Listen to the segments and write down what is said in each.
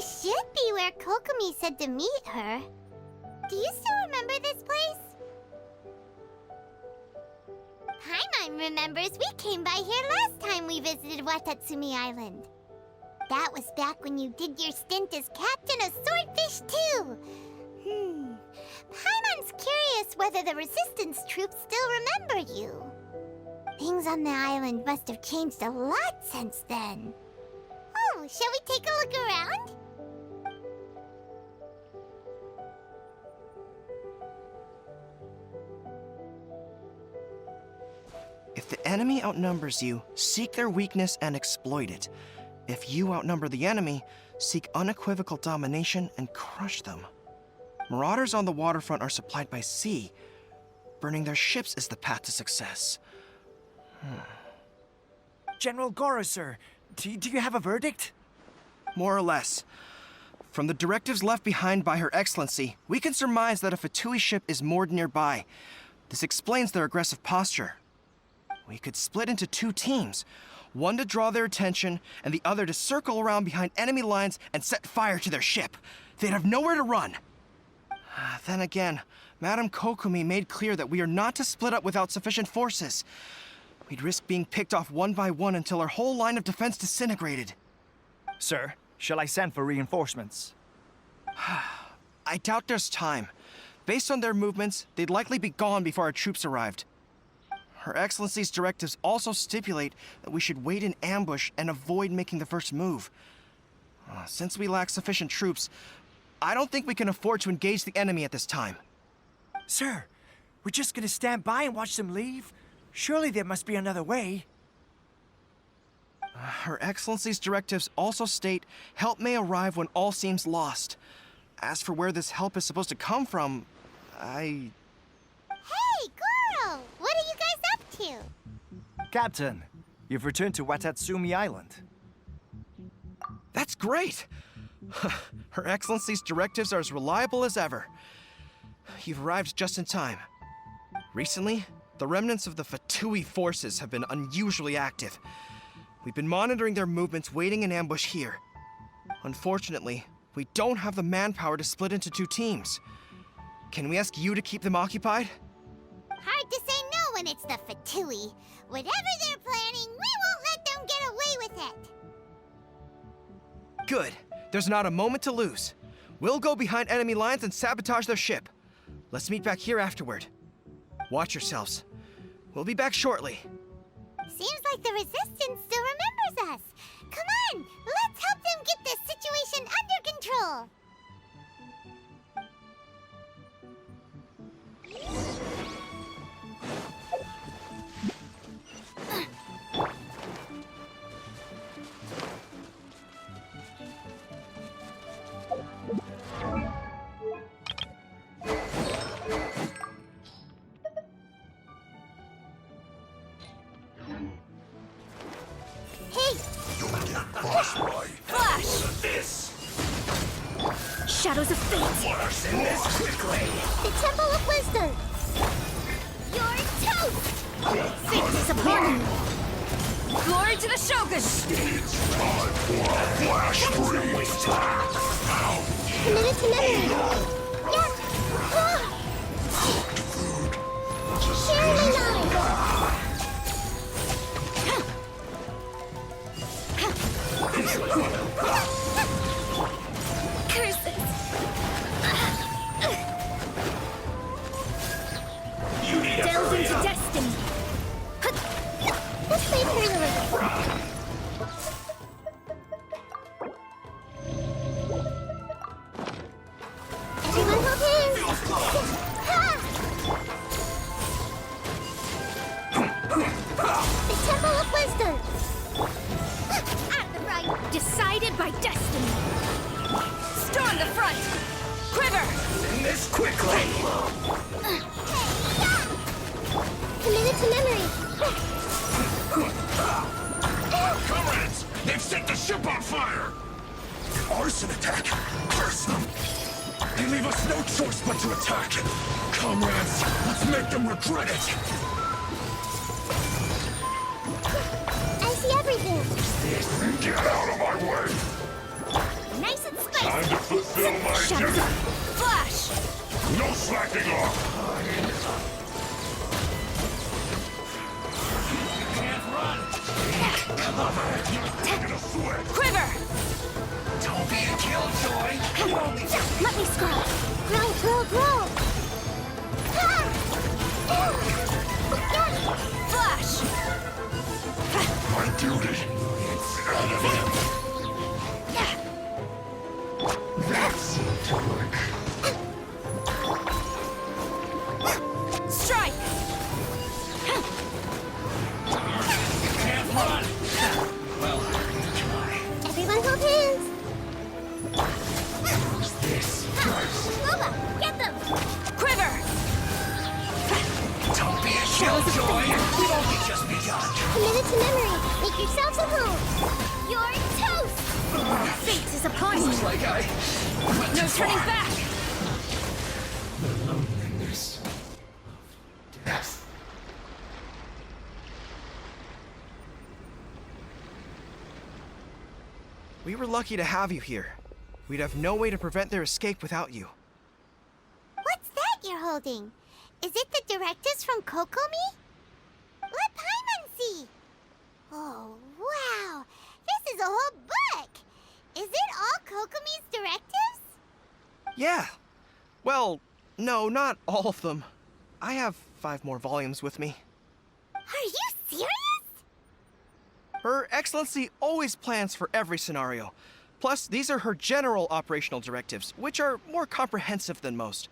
This should be where Kokomi said to meet her. Do you still remember this place? Paimon remembers we came by here last time we visited Watatsumi Island. That was back when you did your stint as captain of Swordfish too. Paimon's curious whether the resistance troops still remember you. Things on the island must have changed a lot since then. Oh, shall we take a look around? If the enemy outnumbers you, seek their weakness and exploit it. If you outnumber the enemy, seek unequivocal domination and crush them. Marauders on the waterfront are supplied by sea. Burning their ships is the path to success. General Goro, sir, do you have a verdict? More or less. From the directives left behind by Her Excellency, we can surmise that a Fatui ship is moored nearby. This explains their aggressive posture. We could split into two teams, one to draw their attention, and the other to circle around behind enemy lines and set fire to their ship. They'd have nowhere to run. Then again, Madame Kokomi made clear that we are not to split up without sufficient forces. We'd risk being picked off one by one until our whole line of defense disintegrated. Sir, shall I send for reinforcements? I doubt there's time. Based on their movements, they'd likely be gone before our troops arrived. Her Excellency's directives also stipulate that we should wait in ambush and avoid making the first move. Since we lack sufficient troops, I don't think we can afford to engage the enemy at this time. Sir, we're just gonna stand by and watch them leave? Surely there must be another way. Her Excellency's directives also state help may arrive when all seems lost. As for where this help is supposed to come from, Hey, Goro! What are you guys up to? Captain, you've returned to Watatsumi Island. That's great! Her Excellency's directives are as reliable as ever. You've arrived just in time. Recently, the remnants of the Fatui forces have been unusually active. We've been monitoring their movements, waiting in ambush here. Unfortunately, we don't have the manpower to split into two teams. Can we ask you to keep them occupied? Hard to say no when it's the Fatui. Whatever they're planning, we won't let them get away with it. Good. There's not a moment to lose. We'll go behind enemy lines and sabotage their ship. Let's meet back here afterward. Watch yourselves. We'll be back shortly. Seems like the Resistance still remembers us. Come on, let's help them get this situation under control. Flash! This! Shadows of fate! Flash in this quickly! The Temple of Wisdom. You're toast! Fate is upon you! Glory to the Shogun! It's time for a flash freeze! Committed to memory. Yeah. Sharing my knowledge. Curses! You need to Delve hurry into up! destiny! Let's wait for the river. Everyone hold hands. Ha! The Temple of Wisdom. At the right. Decided by destiny! Storm the front! Quiver! In this quickly! Committed to memory. Comrades! They've set the ship on fire! Arson attack! Curse them! They leave us no choice but to attack! Comrades, let's make them regret it! I see everything. Get out of my way! Nice and spicy! Time to fulfill my duty. Flash! No slacking off. You can't run. Cover. You're gonna sweat. Quiver! Don't be a killjoy. Let me scroll. Grow! Ah! Flash! My duty. It's evident. That seemed to work. Strike! Can't run. Well, try. Everyone hold hands. Who's this? Lola, get them. Quiver! Don't be a killjoy. We've only just begun. Commit it to memory. Make yourselves at home. You're toast. Fate is upon you! Like I went No too turning far. back! The loneliness of death. We were lucky to have you here. We'd have no way to prevent their escape without you. What's that you're holding? Is it the directives from Kokomi? Let Paimon see. Oh, wow. This is a whole book. Is it all Kokomi's directives? Yeah. Well, no, not all of them. I have 5 more volumes with me. Are you serious? Her Excellency always plans for every scenario. Plus, these are her general operational directives, which are more comprehensive than most.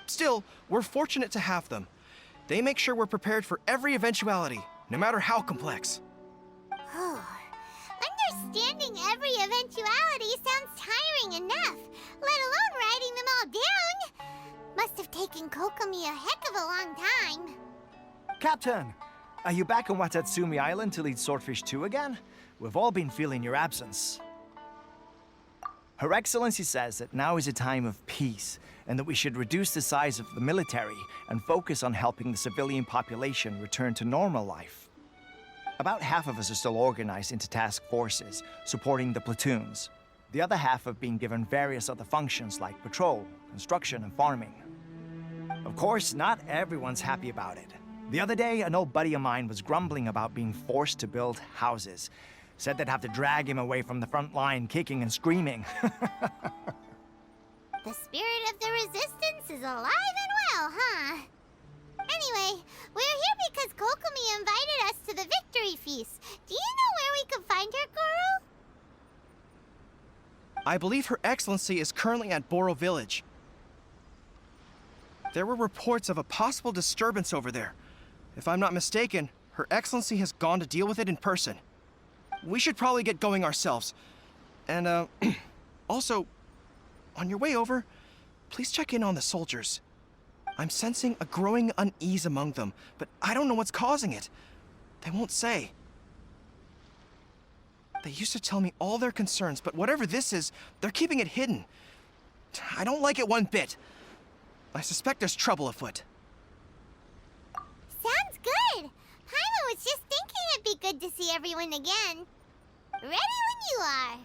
Still, we're fortunate to have them. They make sure we're prepared for every eventuality, no matter how complex. Oh, understanding every eventuality sounds tiring enough, let alone writing them all down. Must have taken Kokomi a heck of a long time. Captain, are you back on Watatsumi Island to lead Swordfish 2 again? We've all been feeling your absence. Her Excellency says that now is a time of peace, and that we should reduce the size of the military and focus on helping the civilian population return to normal life. About half of us are still organized into task forces, supporting the platoons. The other half have been given various other functions like patrol, construction, and farming. Of course, not everyone's happy about it. The other day, an old buddy of mine was grumbling about being forced to build houses. Said they'd have to drag him away from the front line, kicking and screaming. The spirit of the resistance is alive and well, huh? Anyway, we're here because Kokomi invited us to the victory feast. Do you know where we can find her, Goro? I believe Her Excellency is currently at Boro Village. There were reports of a possible disturbance over there. If I'm not mistaken, Her Excellency has gone to deal with it in person. We should probably get going ourselves. And, also, on your way over, please check in on the soldiers. I'm sensing a growing unease among them, but I don't know what's causing it. They won't say. They used to tell me all their concerns, but whatever this is, they're keeping it hidden. I don't like it one bit. I suspect there's trouble afoot. Sounds good. Paimon was just thinking it'd be good to see everyone again. Ready when you are.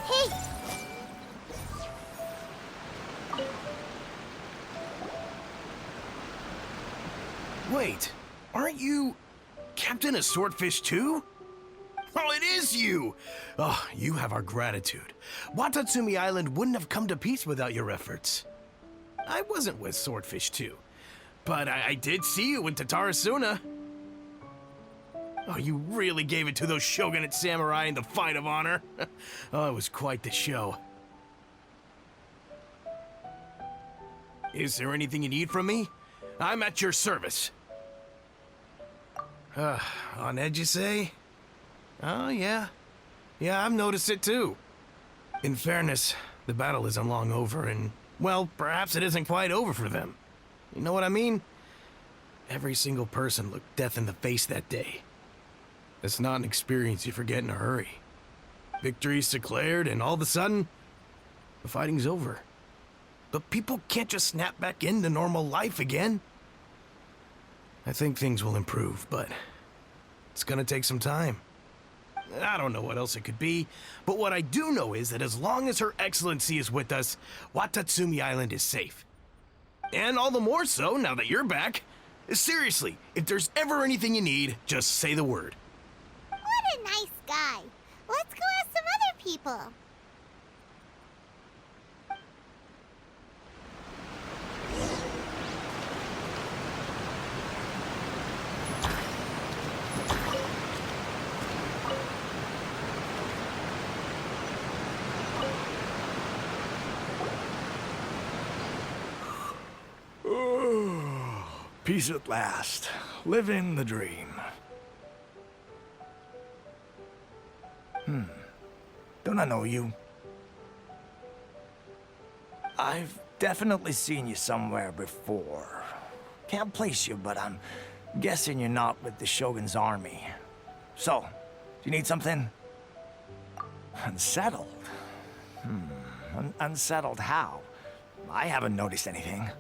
Hey! Wait, aren't you Captain of Swordfish too? Oh, it is you! Oh, you have our gratitude. Watatsumi Island wouldn't have come to peace without your efforts. I wasn't with Swordfish 2, but I did see you with Tatarasuna. Oh, you really gave it to those shogunate samurai in the fight of honor. Oh, it was quite the show. Is there anything you need from me? I'm at your service. On edge, you say? Oh, yeah. Yeah, I've noticed it too. In fairness, the battle isn't long over, and, well, perhaps it isn't quite over for them. You know what I mean? Every single person looked death in the face that day. It's not an experience you forget in a hurry. Victory's declared, and all of a sudden, the fighting's over. But people can't just snap back into normal life again. I think things will improve, but it's gonna take some time. I don't know what else it could be, but what I do know is that as long as Her Excellency is with us, Watatsumi Island is safe. And all the more so now that you're back. Seriously, if there's ever anything you need, just say the word. What a nice guy. Let's go ask some other people. Peace at last. Living the dream. Don't I know you? I've definitely seen you somewhere before. Can't place you, but I'm guessing you're not with the Shogun's army. So, do you need something? Unsettled? Unsettled how? I haven't noticed anything.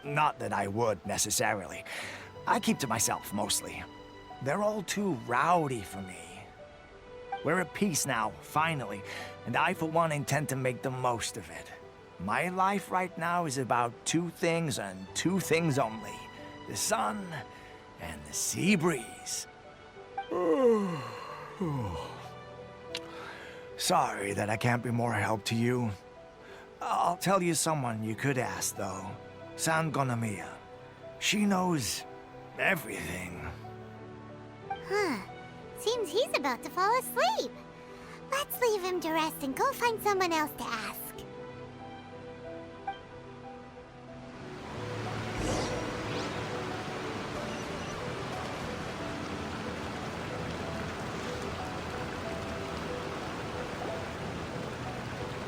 Not that I would, necessarily. I keep to myself, mostly. They're all too rowdy for me. We're at peace now, finally, and I, for one, intend to make the most of it. My life right now is about two things and two things only. The sun and the sea breeze. Sorry that I can't be more help to you. I'll tell you someone you could ask, though. San Gonomiya. She knows everything. Huh. Seems he's about to fall asleep. Let's leave him to rest and go find someone else to ask.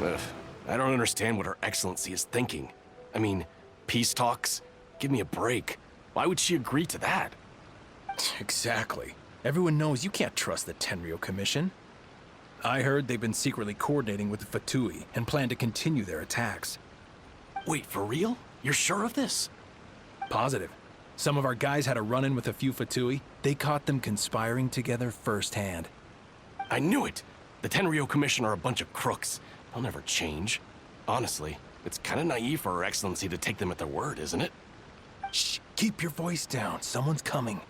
Ugh, I don't understand what Her Excellency is thinking. I mean, peace talks? Give me a break. Why would she agree to that? Exactly. Everyone knows you can't trust the Tenryo Commission. I heard they've been secretly coordinating with the Fatui and plan to continue their attacks. Wait, for real? You're sure of this? Positive. Some of our guys had a run-in with a few Fatui. They caught them conspiring together firsthand. I knew it! The Tenryo Commission are a bunch of crooks. They'll never change. Honestly, it's kind of naive for Her Excellency to take them at their word, isn't it? Shh, keep your voice down. Someone's coming.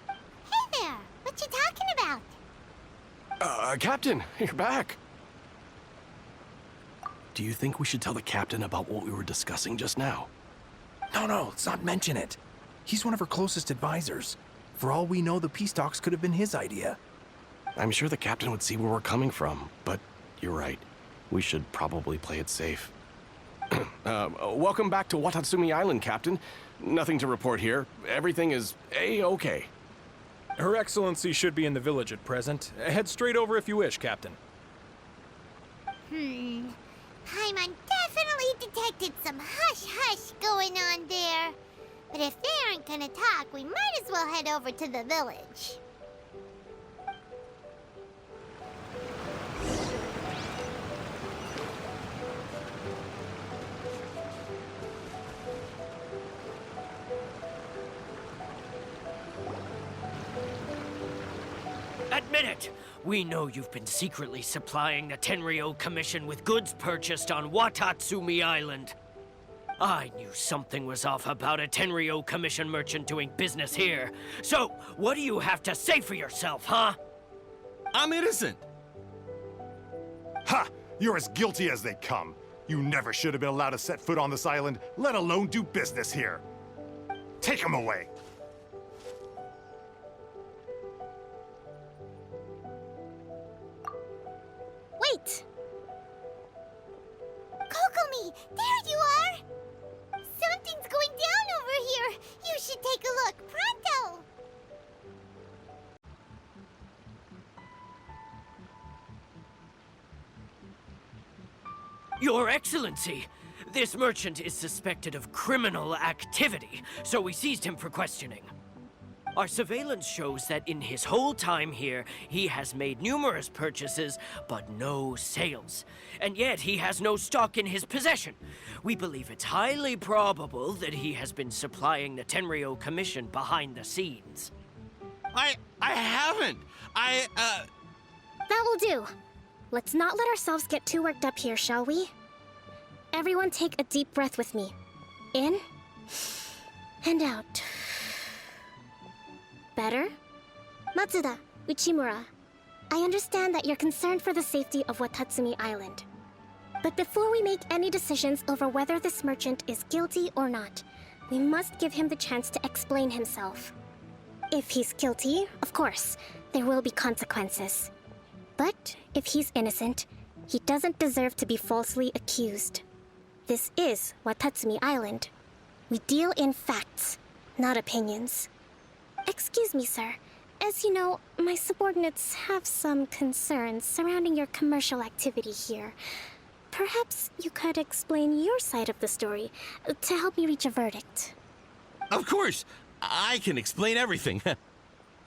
Hey there! What you talking about? Captain, you're back. Do you think we should tell the captain about what we were discussing just now? No, let's not mention it. He's one of her closest advisors. For all we know, the peace talks could have been his idea. I'm sure the captain would see where we're coming from, but you're right. We should probably play it safe. Welcome back to Watatsumi Island, Captain. Nothing to report here. Everything is A-okay. Her Excellency should be in the village at present. Head straight over if you wish, Captain. Paimon definitely detected some hush-hush going on there. But if they aren't gonna talk, we might as well head over to the village. Admit it! We know you've been secretly supplying the Tenryo Commission with goods purchased on Watatsumi Island. I knew something was off about a Tenryo Commission merchant doing business here. So, what do you have to say for yourself, huh? I'm innocent! Ha! You're as guilty as they come. You never should have been allowed to set foot on this island, let alone do business here. Take him away. Wait! Kokomi! There you are! should take a look. Pronto! Your Excellency, this merchant is suspected of criminal activity, so we seized him for questioning. Our surveillance shows that in his whole time here, he has made numerous purchases, but no sales. And yet he has no stock in his possession. We believe it's highly probable that he has been supplying the Tenryo Commission behind the scenes. I haven't. That will do. Let's not let ourselves get too worked up here, shall we? Everyone take a deep breath with me. In and out. Better? Matsuda, Uchimura, I understand that you're concerned for the safety of Watatsumi Island. But before we make any decisions over whether this merchant is guilty or not, we must give him the chance to explain himself. If he's guilty, of course, there will be consequences. But if he's innocent, he doesn't deserve to be falsely accused. This is Watatsumi Island. We deal in facts, not opinions. Excuse me, sir. As you know, my subordinates have some concerns surrounding your commercial activity here. Perhaps you could explain your side of the story to help me reach a verdict. Of course, I can explain everything.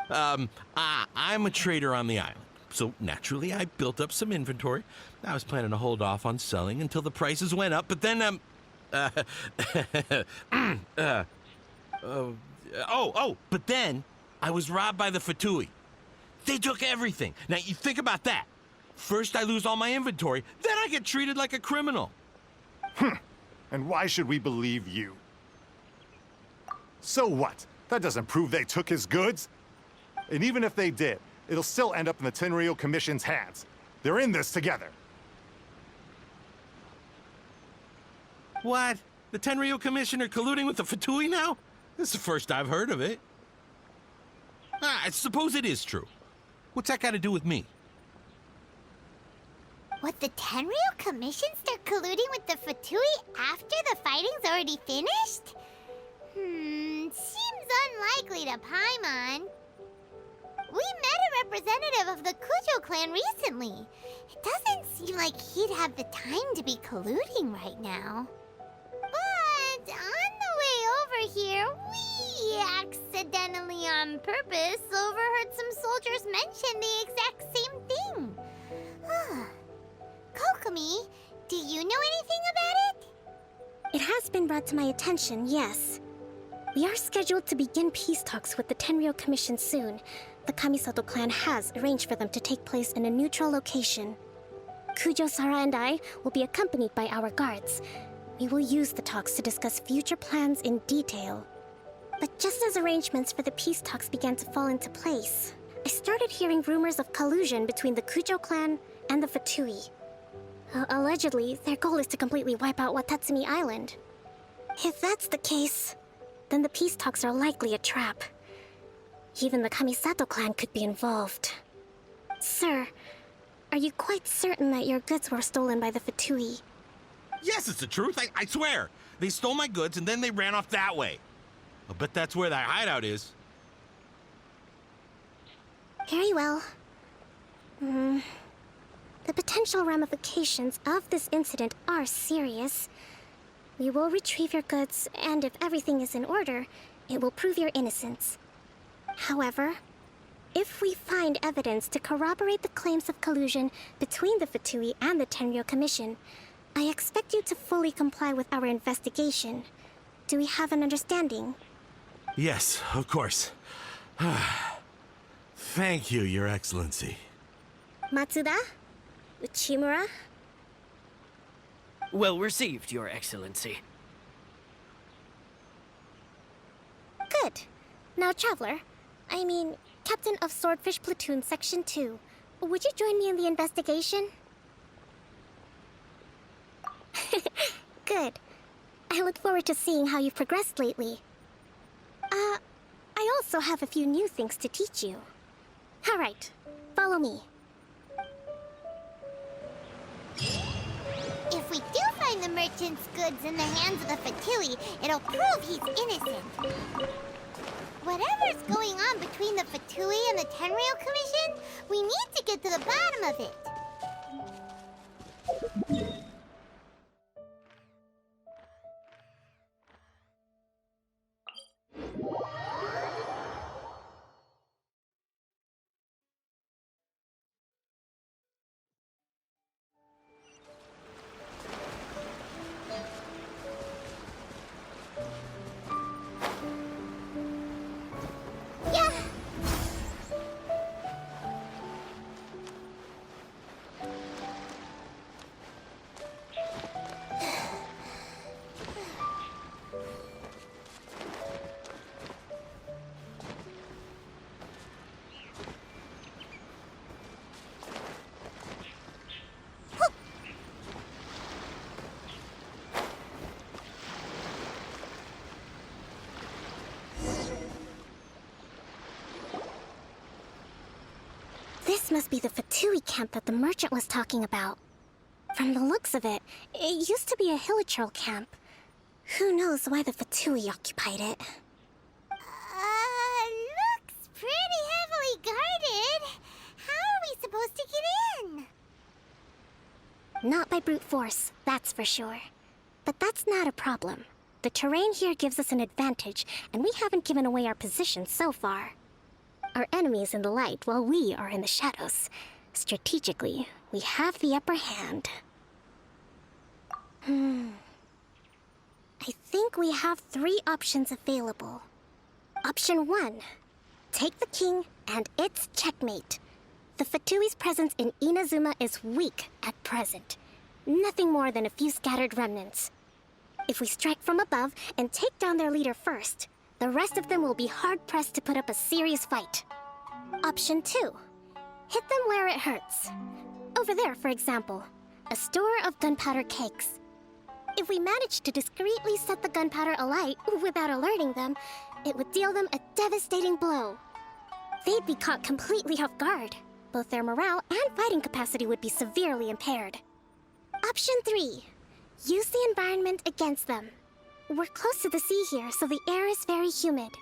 I'm a trader on the island, so naturally I built up some inventory. I was planning to hold off on selling until the prices went up, but then, but then I was robbed by the Fatui. They took everything. Now, you think about that. First I lose all my inventory, then I get treated like a criminal. And why should we believe you? So what? That doesn't prove they took his goods. And even if they did, it'll still end up in the Tenryo Commission's hands. They're in this together. What? The Tenryo Commission are colluding with the Fatui now? This is the first I've heard of it. I suppose it is true. What's that got to do with me? What, the Tenryo Commission start colluding with the Fatui after the fighting's already finished? Seems unlikely to Paimon. We met a representative of the Kujo clan recently. It doesn't seem like he'd have the time to be colluding right now. But on the way over here, we accidentally on purpose overheard some soldiers mention the exact same thing. Kokomi, do you know anything about it? It has been brought to my attention, yes. We are scheduled to begin peace talks with the Tenryo Commission soon. The Kamisato clan has arranged for them to take place in a neutral location. Kujo, Sara, and I will be accompanied by our guards. We will use the talks to discuss future plans in detail. But just as arrangements for the peace talks began to fall into place, I started hearing rumors of collusion between the Kujo clan and the Fatui. Allegedly, their goal is to completely wipe out Watatsumi Island. If that's the case, then the peace talks are likely a trap. Even the Kamisato clan could be involved. Sir, are you quite certain that your goods were stolen by the Fatui? Yes, it's the truth. I swear. They stole my goods and then they ran off that way. I'll bet that's where that hideout is. Very well. The potential ramifications of this incident are serious. We will retrieve your goods, and if everything is in order, it will prove your innocence. However, if we find evidence to corroborate the claims of collusion between the Fatui and the Tenryo Commission, I expect you to fully comply with our investigation. Do we have an understanding? Yes, of course. Thank you, Your Excellency. Matsuda? Uchimura? Well received, Your Excellency. Good. Now, Traveler, Captain of Swordfish Platoon Section 2, would you join me in the investigation? Good. I look forward to seeing how you've progressed lately. I also have a few new things to teach you. All right, follow me. If we do find the merchant's goods in the hands of the Fatui, it'll prove he's innocent. Whatever's going on between the Fatui and the Tenryou Commission, we need to get to the bottom of it. Yeah! This must be the Fatui camp that the merchant was talking about. From the looks of it, it used to be a Hilichurl camp. Who knows why the Fatui occupied it? Looks pretty heavily guarded. How are we supposed to get in? Not by brute force, that's for sure. But that's not a problem. The terrain here gives us an advantage, and we haven't given away our position so far. Our enemy is in the light while we are in the shadows. Strategically, we have the upper hand. I think we have 3 options available. Option 1. Take the king, and it's checkmate. The Fatui's presence in Inazuma is weak at present. Nothing more than a few scattered remnants. If we strike from above and take down their leader first, the rest of them will be hard-pressed to put up a serious fight. Option 2. Hit them where it hurts. Over there, for example, a store of gunpowder cakes. If we manage to discreetly set the gunpowder alight without alerting them, it would deal them a devastating blow. They'd be caught completely off guard. Both their morale and fighting capacity would be severely impaired. Option 3. Use the environment against them. We're close to the sea here, so the air is very humid.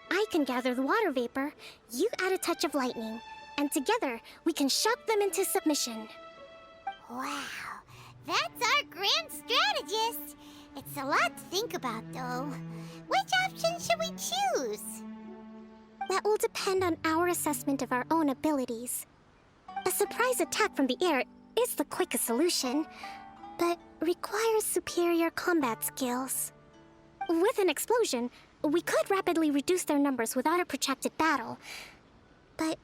I can gather the water vapor, you add a touch of lightning, and together we can shock them into submission. Wow, that's our grand strategist. It's a lot to think about, though. Which option should we choose? That will depend on our assessment of our own abilities. A surprise attack from the air is the quickest solution, but requires superior combat skills. With an explosion, we could rapidly reduce their numbers without a protracted battle. But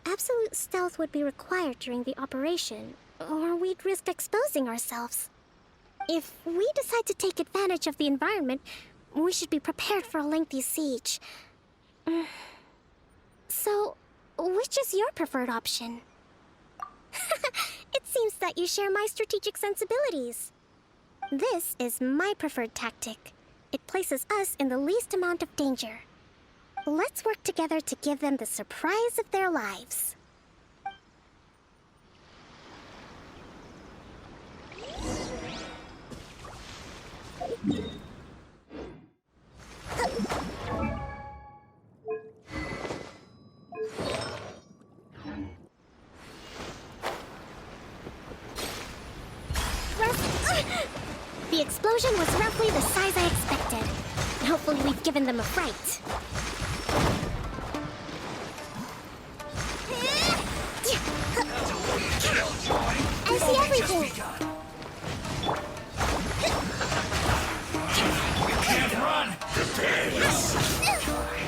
absolute stealth would be required during the operation, or we'd risk exposing ourselves. If we decide to take advantage of the environment, we should be prepared for a lengthy siege. So, which is your preferred option? It seems that you share my strategic sensibilities. This is my preferred tactic. It places us in the least amount of danger. Let's work together to give them the surprise of their lives. The explosion was roughly the size I expected. Hopefully we've given them a fright. I see everything! You can't run!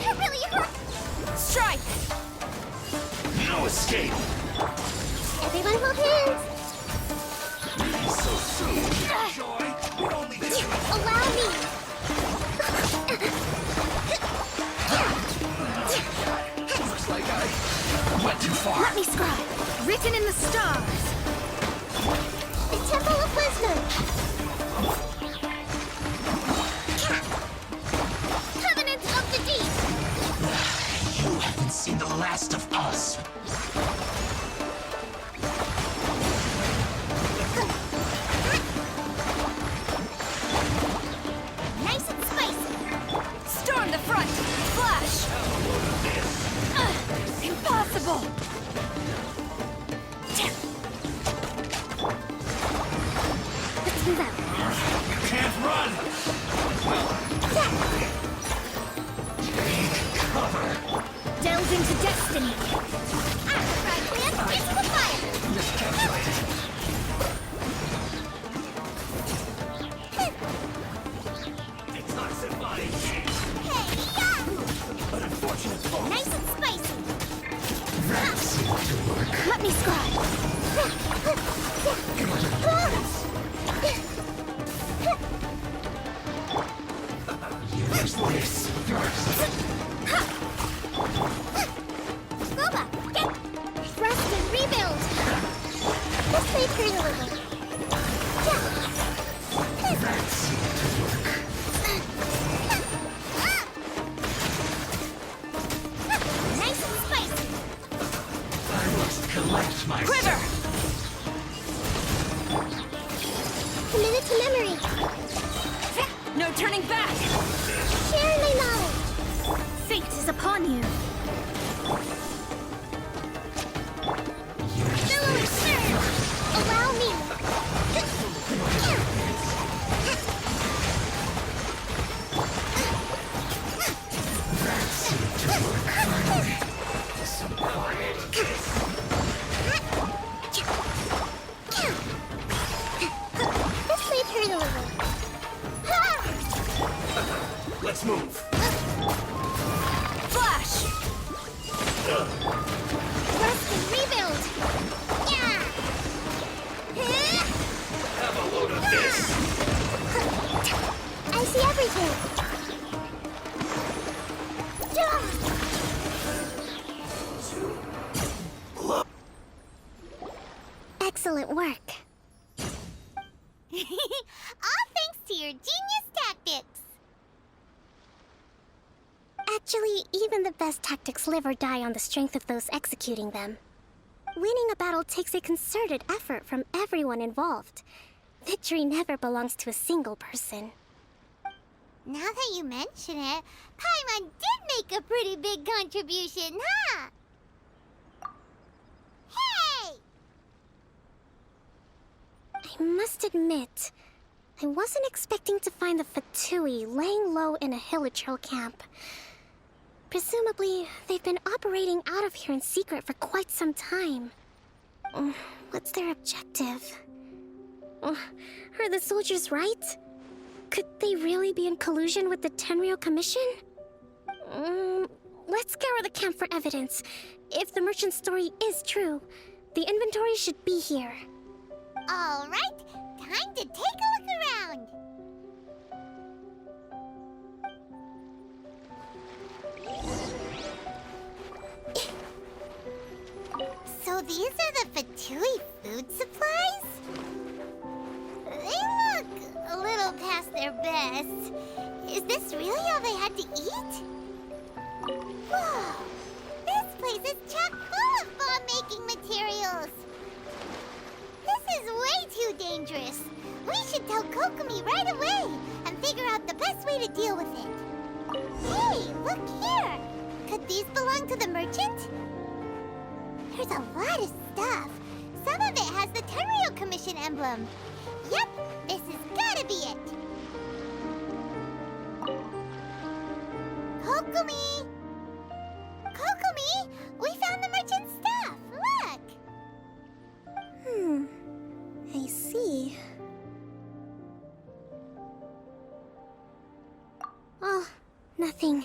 It really hurt! Strike! No escape! Everyone hold hands! So soon! Joy! We only get Allow me! Looks like I went too far. Let me scribe. Written in the stars. The Temple of Wisdom! Covenant of the Deep! You haven't seen the last of us. Nice and spicy! Storm the front. Flash. Got me, Squad! Use this first. Boba, get... Rest and rebuild! This may hurt a little. Nice and spicy! I must collect my Quiver! Commit it to memory. No turning back! Share my knowledge. Fate is upon you. Fellow sir, allow me. some quiet. This may hurt a little. Let's move. Flash! Rest and rebuild. Yeah. Have a load of this. I see everything. Excellent work. All thanks to your genius tactics. Actually, even the best tactics live or die on the strength of those executing them. Winning a battle takes a concerted effort from everyone involved. Victory never belongs to a single person. Now that you mention it, Paimon did make a pretty big contribution, huh? Hey! I must admit, I wasn't expecting to find the Fatui laying low in a Hilichurl camp. Presumably, they've been operating out of here in secret for quite some time. What's their objective? Are the soldiers right? Could they really be in collusion with the Tenryou Commission? Let's scour the camp for evidence. If the merchant's story is true, the inventory should be here. All right, time to take a look around. So these are the Fatui food supplies? They look a little past their best. Is this really all they had to eat? Whoa! This place is chock full of bomb-making materials. This is way too dangerous. We should tell Kokomi right away and figure out the best way to deal with it. Hey, look here! Could these belong to the merchant? There's a lot of stuff. Some of it has the Tenryou Commission emblem. Yep, this has gotta be it. Kokomi! Kokomi! We found the merchant's stuff! Look! I see. Oh, nothing.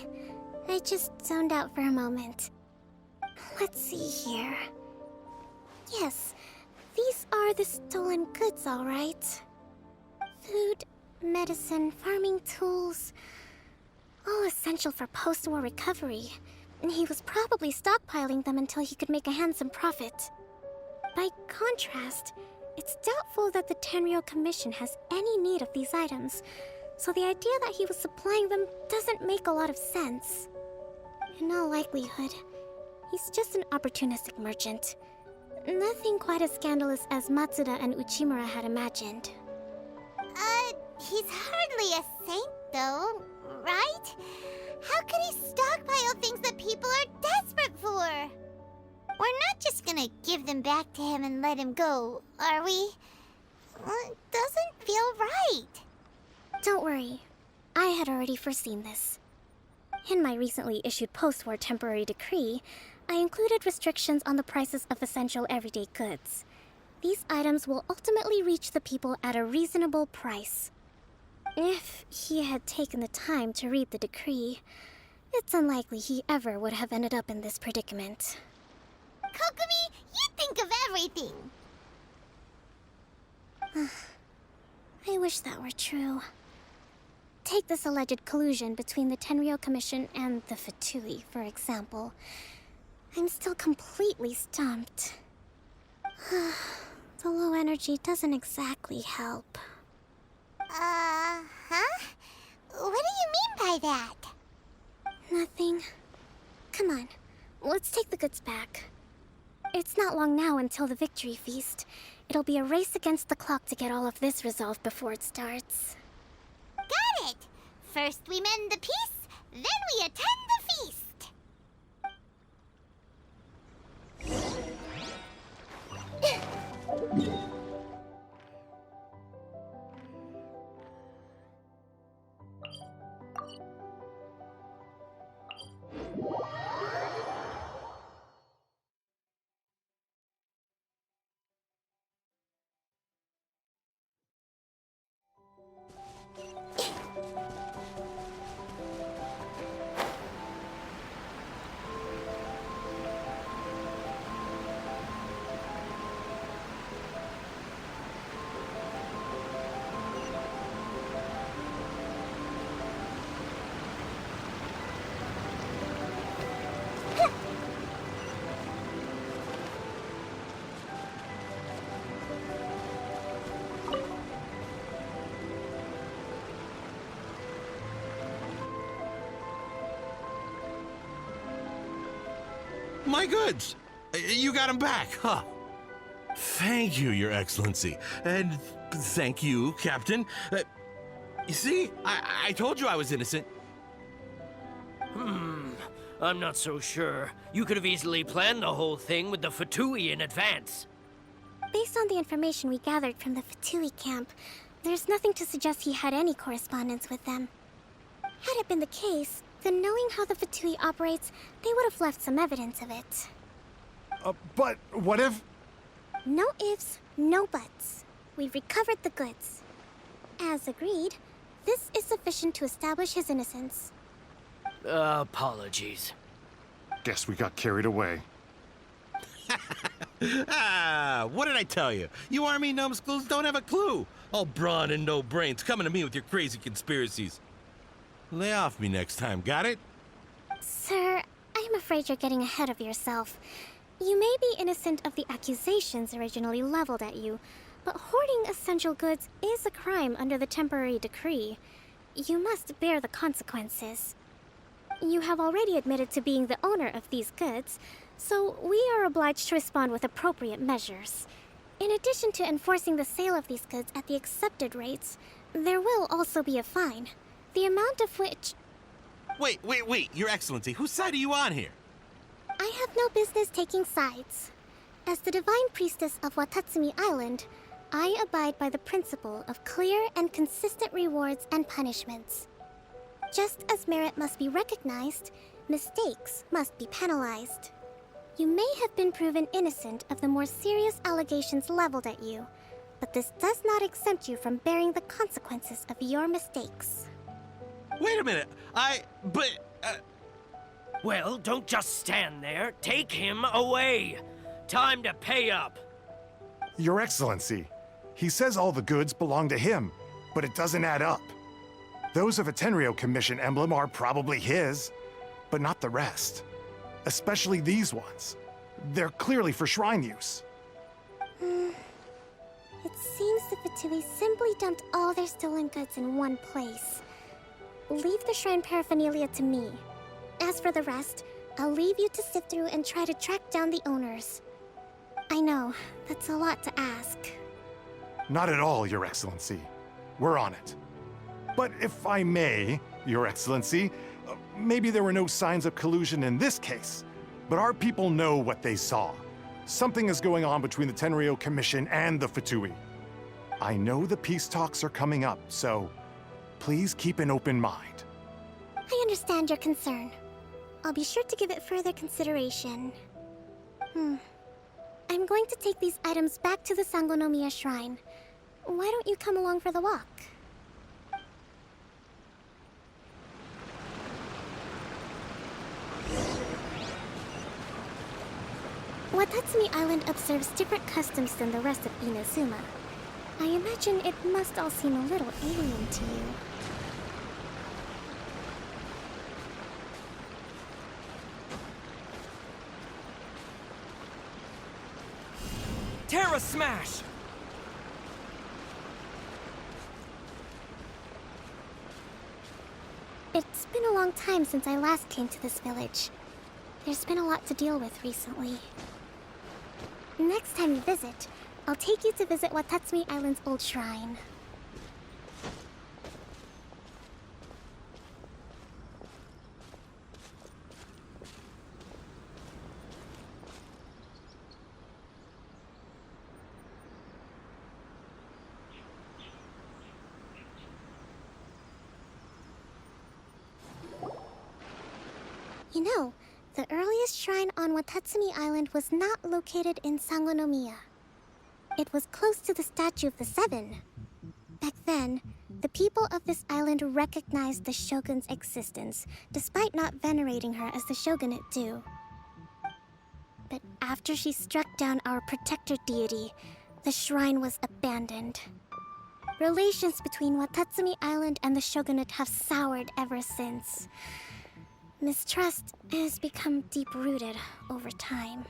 I just zoned out for a moment. Let's see here. Yes, these are the stolen goods, all right. Food, medicine, farming tools. All essential for post-war recovery. And he was probably stockpiling them until he could make a handsome profit. By contrast, it's doubtful that the Tenryou Commission has any need of these items, so the idea that he was supplying them doesn't make a lot of sense. In all likelihood, he's just an opportunistic merchant. Nothing quite as scandalous as Matsuda and Uchimura had imagined. He's hardly a saint, though, right? How could he stockpile things that people are desperate for? We're not just gonna give them back to him and let him go, are we? It doesn't feel right. Don't worry. I had already foreseen this. In my recently issued post-war temporary decree, I included restrictions on the prices of essential everyday goods. These items will ultimately reach the people at a reasonable price. If he had taken the time to read the decree, it's unlikely he ever would have ended up in this predicament. Kokomi, you think of anything. I wish that were true. Take this alleged collusion between the Tenryou Commission and the Fatui, for example. I'm still completely stumped. The low energy doesn't exactly help. Huh? What do you mean by that? Nothing. Come on, let's take the goods back. It's not long now until the victory feast. It'll be a race against the clock to get all of this resolved before it starts. Got it! First we mend the peace, then we attend the feast! My goods! You got them back, huh? Thank you, Your Excellency. And thank you, Captain. You see, I told you I was innocent. I'm not so sure. You could have easily planned the whole thing with the Fatui in advance. Based on the information we gathered from the Fatui camp, there's nothing to suggest he had any correspondence with them. Had it been the case, then knowing how the Fatui operates, they would have left some evidence of it. But what if... No ifs, no buts. We've recovered the goods. As agreed, this is sufficient to establish his innocence. Apologies. Guess we got carried away. What did I tell you? You army numbskulls don't have a clue. All brawn and no brains coming to me with your crazy conspiracies. Lay off me next time, got it? Sir, I'm afraid you're getting ahead of yourself. You may be innocent of the accusations originally leveled at you, but hoarding essential goods is a crime under the temporary decree. You must bear the consequences. You have already admitted to being the owner of these goods, so we are obliged to respond with appropriate measures. In addition to enforcing the sale of these goods at the accepted rates, there will also be a fine, the amount of which... Wait, Your Excellency, whose side are you on here? I have no business taking sides. As the Divine Priestess of Watatsumi Island, I abide by the principle of clear and consistent rewards and punishments. Just as merit must be recognized, mistakes must be penalized. You may have been proven innocent of the more serious allegations leveled at you, but this does not exempt you from bearing the consequences of your mistakes. Wait a minute, Well, don't just stand there. Take him away. Time to pay up. Your Excellency, he says all the goods belong to him, but it doesn't add up. Those of a Tenryou Commission emblem are probably his, but not the rest. Especially these ones. They're clearly for shrine use. It seems the Fatui simply dumped all their stolen goods in one place. Leave the shrine paraphernalia to me. As for the rest, I'll leave you to sift through and try to track down the owners. I know, that's a lot to ask. Not at all, Your Excellency. We're on it. But if I may, Your Excellency, maybe there were no signs of collusion in this case, but our people know what they saw. Something is going on between the Tenryou Commission and the Fatui. I know the peace talks are coming up, so please keep an open mind. I understand your concern. I'll be sure to give it further consideration. I'm going to take these items back to the Sangonomiya Shrine. Why don't you come along for the walk? Watatsumi Island observes different customs than the rest of Inazuma. I imagine it must all seem a little alien to you. Terra Smash! It's been a long time since I last came to this village. There's been a lot to deal with recently. Next time you visit, I'll take you to visit Watatsumi Island's old shrine. You know, the earliest shrine on Watatsumi Island was not located in Sangonomiya. It was close to the statue of the Seven. Back then, the people of this island recognized the shogun's existence, despite not venerating her as the shogunate do. But after she struck down our protector deity, the shrine was abandoned. Relations between Watatsumi Island and the shogunate have soured ever since. Mistrust has become deep-rooted over time.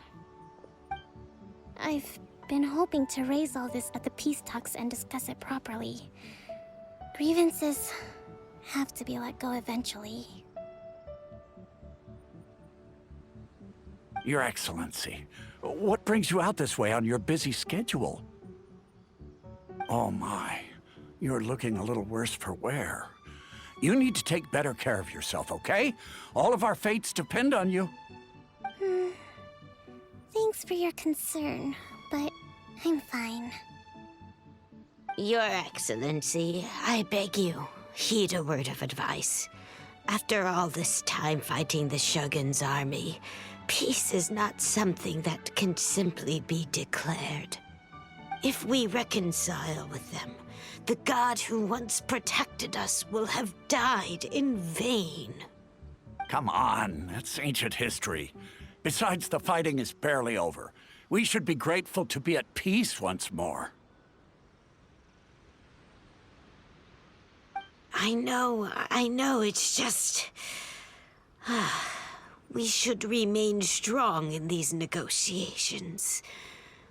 I've been hoping to raise all this at the peace talks and discuss it properly. Grievances have to be let go eventually. Your Excellency, what brings you out this way on your busy schedule? Oh my, you're looking a little worse for wear. You need to take better care of yourself, okay? All of our fates depend on you. Thanks for your concern, but I'm fine. Your Excellency, I beg you, heed a word of advice. After all this time fighting the Shogun's army, peace is not something that can simply be declared. If we reconcile with them, the god who once protected us will have died in vain. Come on, that's ancient history. Besides, the fighting is barely over. We should be grateful to be at peace once more. I know, it's just... we should remain strong in these negotiations.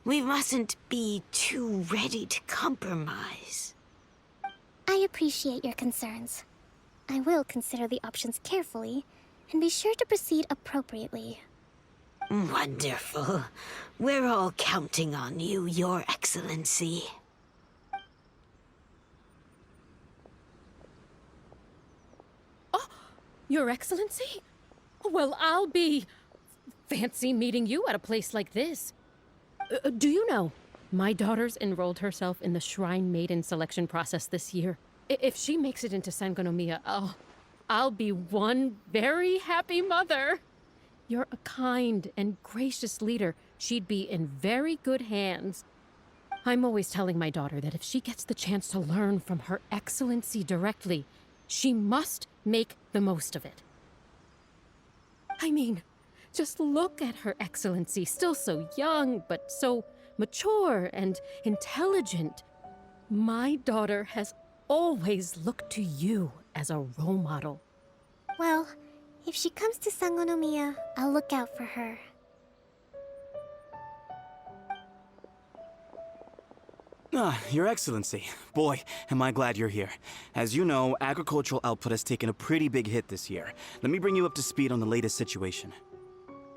We mustn't be too ready to compromise. I appreciate your concerns. I will consider the options carefully, and be sure to proceed appropriately. Wonderful. We're all counting on you, Your Excellency. Oh, Your Excellency? Well, I'll be... fancy meeting you at a place like this. Do you know, my daughter's enrolled herself in the Shrine Maiden selection process this year. If she makes it into Sangonomiya, I'll be one very happy mother. You're a kind and gracious leader. She'd be in very good hands. I'm always telling my daughter that if she gets the chance to learn from Her Excellency directly, she must make the most of it. I mean, just look at Her Excellency, still so young, but so mature and intelligent. My daughter has always looked to you as a role model. Well, if she comes to Sangonomiya, I'll look out for her. Your Excellency. Boy, am I glad you're here. As you know, agricultural output has taken a pretty big hit this year. Let me bring you up to speed on the latest situation.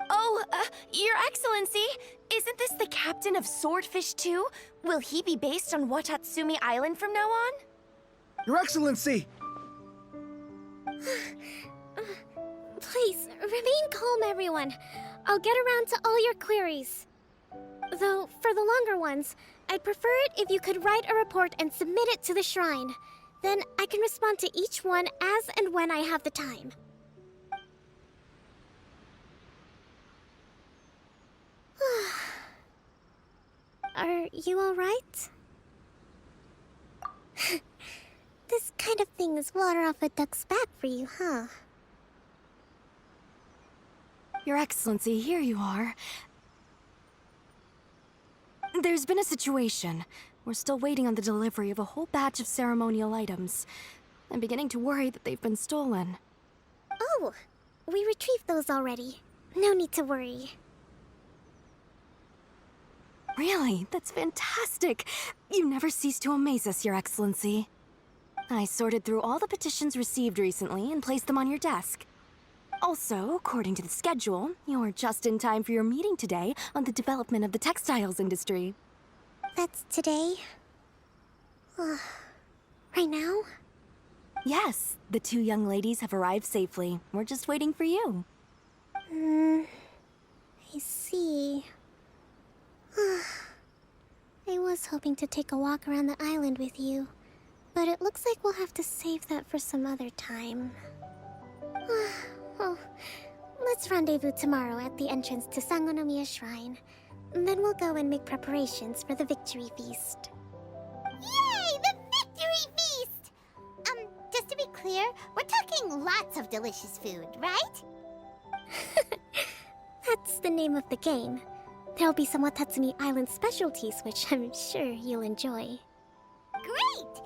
Oh, Your Excellency, isn't this the captain of Swordfish 2? Will he be based on Watatsumi Island from now on? Your Excellency! Please, remain calm, everyone. I'll get around to all your queries. Though, for the longer ones, I'd prefer it if you could write a report and submit it to the shrine. Then I can respond to each one as and when I have the time. Are you alright? This kind of thing is water off a duck's back for you, huh? Your Excellency, here you are. There's been a situation. We're still waiting on the delivery of a whole batch of ceremonial items. I'm beginning to worry that they've been stolen. Oh, we retrieved those already. No need to worry. Really? That's fantastic! You never cease to amaze us, Your Excellency. I sorted through all the petitions received recently and placed them on your desk. Also, according to the schedule, you're just in time for your meeting today on the development of the textiles industry. That's today? Right now? Yes, the two young ladies have arrived safely. We're just waiting for you. I see. I was hoping to take a walk around the island with you, but it looks like we'll have to save that for some other time. Oh, let's rendezvous tomorrow at the entrance to Sangonomiya Shrine. Then we'll go and make preparations for the victory feast. Yay! The victory feast! Just to be clear, we're talking lots of delicious food, right? That's the name of the game. There'll be some Watatsumi Island specialties, which I'm sure you'll enjoy. Great!